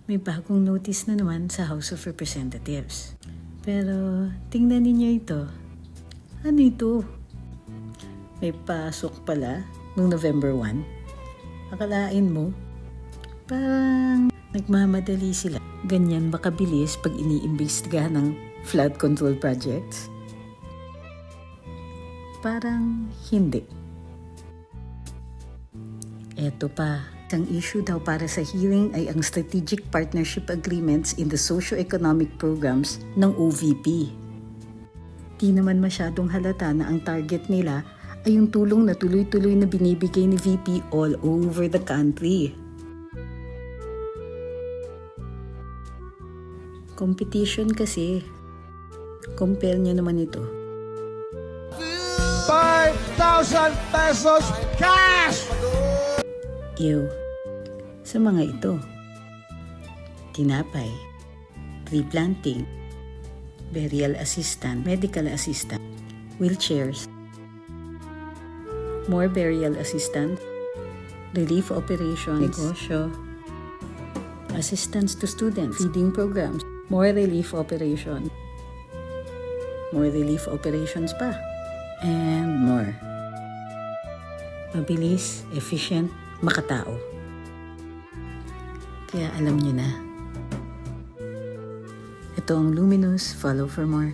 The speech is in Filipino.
May bagong notice na naman sa House of Representatives. Pero tingnan ninyo ito. Ano ito? May pasok pala noong November 1. Akalain mo, parang nagmamadali sila. Ganyan ba kabilis pag iniimbestigahan ng flood control projects? Parang hindi. Eto pa, isang issue daw para sa hearing ay ang Strategic Partnership Agreements in the Socio-Economic Programs ng OVP. Di naman masyadong halata na ang target nila ay yung tulong na tuloy-tuloy na binibigay ni VP all over the country. Competition kasi. Compare nyo naman ito. 5,000 pesos cash! Ew. Sa mga ito, tinapay, tree planting, burial assistant, medical assistant, wheelchairs, more burial assistant, relief operations, negosyo, assistance to students, feeding programs, more relief operations pa, and more. Mabilis, efficient, makatao. Kaya alam nyo na. Ito ang Luminous. Follow for more.